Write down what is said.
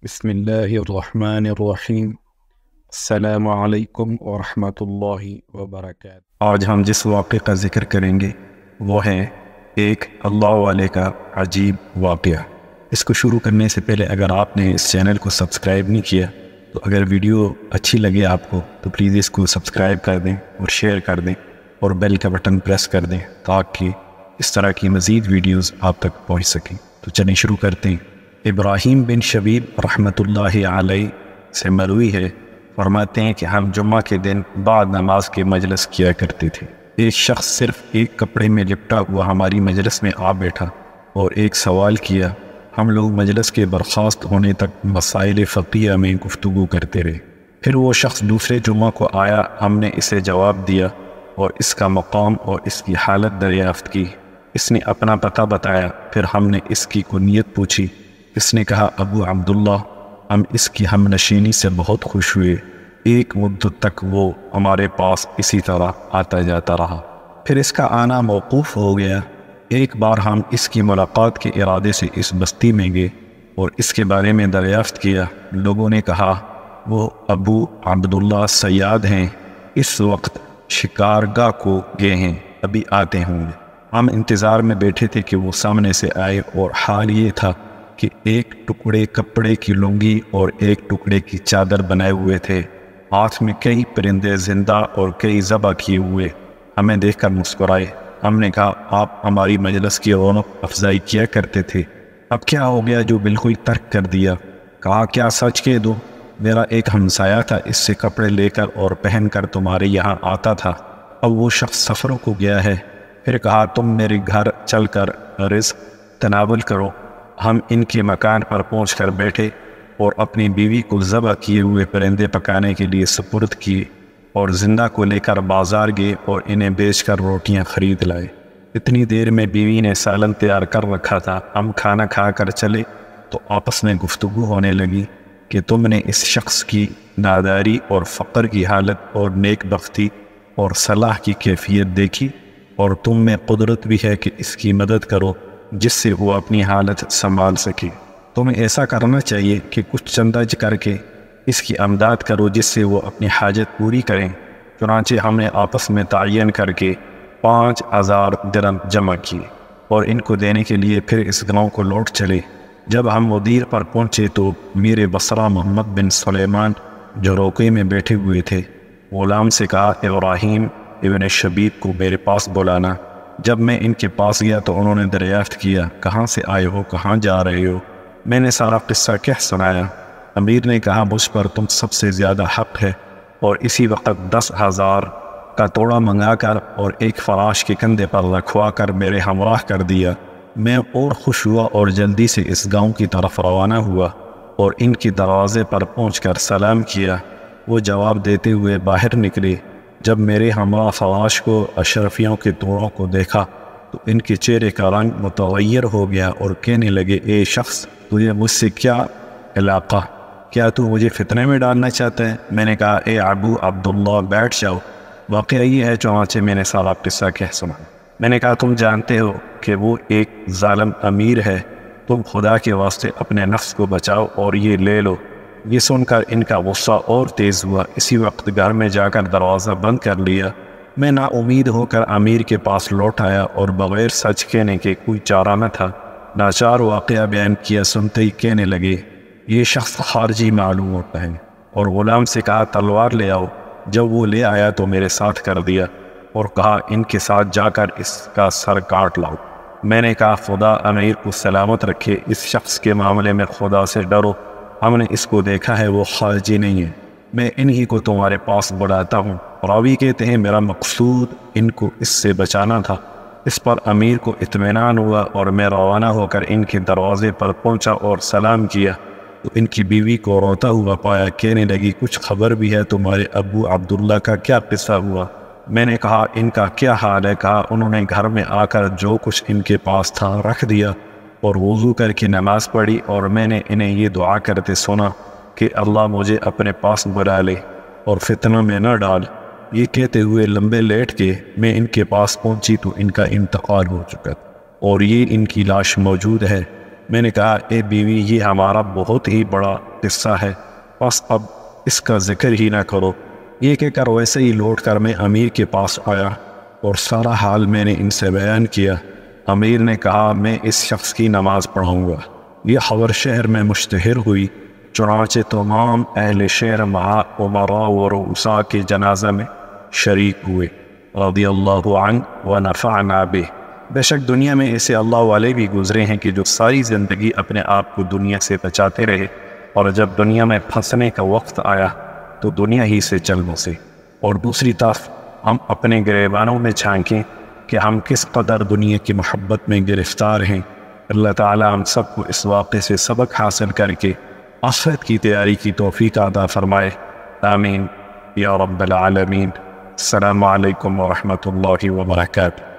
بسم اللہ الرحمن الرحیم۔ السلام علیکم ورحمۃ اللہ وبرکاتہ۔ آج ہم جس واقعے کا ذکر کریں گے وہ ہے ایک اللہ والے کا عجیب واقعہ۔ اس کو شروع کرنے سے پہلے اگر آپ نے اس چینل کو سبسکرائب نہیں کیا تو اگر ویڈیو اچھی لگے آپ کو تو پلیز اس کو سبسکرائب کر دیں اور شیئر کر دیں اور بیل کا بٹن پریس کر دیں تاکہ اس طرح کی مزید ویڈیوز آپ تک پہنچ سکیں۔ تو چلیں شروع کرتے ہیں۔ ابراہیم بن شبیب رحمۃ اللہ علیہ سے مروی ہے، فرماتے ہیں کہ ہم جمعہ کے دن بعد نماز کے مجلس کیا کرتے تھے۔ ایک شخص صرف ایک کپڑے میں لپٹا ہوا ہماری مجلس میں آ بیٹھا اور ایک سوال کیا۔ ہم لوگ مجلس کے برخاست ہونے تک مسائل فقہیہ میں گفتگو کرتے رہے۔ پھر وہ شخص دوسرے جمعہ کو آیا، ہم نے اسے جواب دیا اور اس کا مقام اور اس کی حالت دریافت کی۔ اس نے اپنا پتہ بتایا، پھر ہم نے اس کی کنیت پوچھی۔ اس نے کہا ابو عبداللہ۔ ہم اس کی ہم نشینی سے بہت خوش ہوئے۔ ایک مدت تک وہ ہمارے پاس اسی طرح آتا جاتا رہا، پھر اس کا آنا موقوف ہو گیا۔ ایک بار ہم اس کی ملاقات کے ارادے سے اس بستی میں گئے اور اس کے بارے میں دریافت کیا۔ لوگوں نے کہا وہ ابو عبداللہ صیاد ہیں، اس وقت شکارگاہ کو گئے ہیں، ابھی آتے ہوں گے۔ ہم انتظار میں بیٹھے تھے کہ وہ سامنے سے آئے اور حال یہ تھا کہ ایک ٹکڑے کپڑے کی لنگی اور ایک ٹکڑے کی چادر بنائے ہوئے تھے، ہاتھ میں کئی پرندے زندہ اور کئی ذبح کیے ہوئے۔ ہمیں دیکھ کر مسکرائے۔ ہم نے کہا آپ ہماری مجلس کی رونق افزائی کیا کرتے تھے، اب کیا ہو گیا جو بالکل ترک کر دیا؟ کہا کیا سچ کہہ دو، میرا ایک ہمسایہ تھا، اس سے کپڑے لے کر اور پہن کر تمہارے یہاں آتا تھا، اب وہ شخص سفروں کو گیا ہے۔ پھر کہا تم میرے گھر چل کر رزق تناول کرو۔ ہم ان کے مکان پر پہنچ کر بیٹھے اور اپنی بیوی کو ذبح کیے ہوئے پرندے پکانے کے لیے سپرد کیے اور زندہ کو لے کر بازار گئے اور انہیں بیچ کر روٹیاں خرید لائے۔ اتنی دیر میں بیوی نے سالن تیار کر رکھا تھا۔ ہم کھانا کھا کر چلے تو آپس میں گفتگو ہونے لگی کہ تم نے اس شخص کی ناداری اور فقر کی حالت اور نیک بختی اور صلاح کی کیفیت دیکھی، اور تم میں قدرت بھی ہے کہ اس کی مدد کرو جس سے وہ اپنی حالت سنبھال سکے۔ تمہیں ایسا کرنا چاہیے کہ کچھ چندہ کر کے اس کی امداد کرو جس سے وہ اپنی حاجت پوری کریں۔ چنانچہ ہم نے آپس میں تعین کر کے 5000 درہم جمع کیے اور ان کو دینے کے لیے پھر اس گاؤں کو لوٹ چلے۔ جب ہم مدیر پر پہنچے تو میر بصرہ محمد بن سلیمان جو روقے میں بیٹھے ہوئے تھے، غلام سے کہا ابراہیم ابن شبیب کو میرے پاس بلانا۔ جب میں ان کے پاس گیا تو انہوں نے دریافت کیا کہاں سے آئے ہو، کہاں جا رہے ہو؟ میں نے سارا قصہ کہہ سنایا۔ امیر نے کہا مجھ پر تم سب سے زیادہ حق ہے، اور اسی وقت 10,000 کا توڑا منگا کر اور ایک فراش کے کندھے پر رکھوا کر میرے ہمراہ کر دیا۔ میں اور خوش ہوا اور جلدی سے اس گاؤں کی طرف روانہ ہوا اور ان کے دروازے پر پہنچ کر سلام کیا۔ وہ جواب دیتے ہوئے باہر نکلے۔ جب میرے ہمراہ فراش کو اشرفیوں کے توڑوں کو دیکھا تو ان کے چہرے کا رنگ متغیر ہو گیا اور کہنے لگے اے شخص، تجھے مجھ سے کیا علاقہ؟ کیا تو مجھے فتنے میں ڈالنا چاہتا ہے؟ میں نے کہا اے ابو عبداللہ بیٹھ جاؤ۔ واقعہ یہ ہے چنانچہ میں نے سارا قصہ کہہ سنا۔ میں نے کہا تم جانتے ہو کہ وہ ایک ظالم امیر ہے، تم خدا کے واسطے اپنے نفس کو بچاؤ اور یہ لے لو۔ یہ سن کر ان کا غصہ اور تیز ہوا۔ اسی وقت گھر میں جا کر دروازہ بند کر لیا۔ میں نا امید ہو کر امیر کے پاس لوٹ آیا اور بغیر سچ کہنے کے کوئی چارہ نہ تھا، ناچار واقعہ بیان کیا۔ سنتے ہی کہنے لگے یہ شخص خارجی معلوم ہوتا ہے، اور غلام سے کہا تلوار لے آؤ۔ جب وہ لے آیا تو میرے ساتھ کر دیا اور کہا ان کے ساتھ جا کر اس کا سر کاٹ لاؤ۔ میں نے کہا خدا امیر کو سلامت رکھے، اس شخص کے معاملے میں خدا سے ڈرو، ہم نے اس کو دیکھا ہے، وہ خارجی نہیں ہے، میں انہی کو تمہارے پاس بلاتا ہوں۔ راوی کہتے ہیں میرا مقصود ان کو اس سے بچانا تھا۔ اس پر امیر کو اطمینان ہوا اور میں روانہ ہو کر ان کے دروازے پر پہنچا اور سلام کیا تو ان کی بیوی کو روتا ہوا پایا۔ کہنے لگی کچھ خبر بھی ہے تمہارے ابو عبداللہ کا کیا قصہ ہوا؟ میں نے کہا ان کا کیا حال ہے؟ کہا انہوں نے گھر میں آ کر جو کچھ ان کے پاس تھا رکھ دیا اور وضو کر کے نماز پڑھی، اور میں نے انہیں یہ دعا کرتے سنا کہ اللہ مجھے اپنے پاس بلا لے اور فتنہ میں نہ ڈال۔ یہ کہتے ہوئے لمبے لیٹ کے میں ان کے پاس پہنچی تو ان کا انتقال ہو چکا اور یہ ان کی لاش موجود ہے۔ میں نے کہا اے بیوی یہ ہمارا بہت ہی بڑا قصہ ہے، بس اب اس کا ذکر ہی نہ کرو۔ یہ کہہ کر ویسے ہی لوٹ کر میں امیر کے پاس آیا اور سارا حال میں نے ان سے بیان کیا۔ امیر نے کہا میں اس شخص کی نماز پڑھاؤں گا۔ یہ خبر شہر میں مشتہر ہوئی، چنانچہ تمام اہل شہر مع امراء و رؤساء کے جنازہ میں شریک ہوئے، رضی اللہ عنہ ونفعنا بہ۔ بے شک دنیا میں ایسے اللہ والے بھی گزرے ہیں کہ جو ساری زندگی اپنے آپ کو دنیا سے بچاتے رہے، اور جب دنیا میں پھنسنے کا وقت آیا تو دنیا ہی سے چل بسے۔ اور دوسری طرف ہم اپنے گریبانوں میں جھانکیں کہ ہم کس قدر دنیا کی محبت میں گرفتار ہیں۔ اللہ تعالی ہم سب کو اس واقعے سے سبق حاصل کر کے آخرت کی تیاری کی توفیق عطا فرمائے، آمین یا رب العالمین۔ السلام علیکم ورحمۃ اللہ وبرکاتہ۔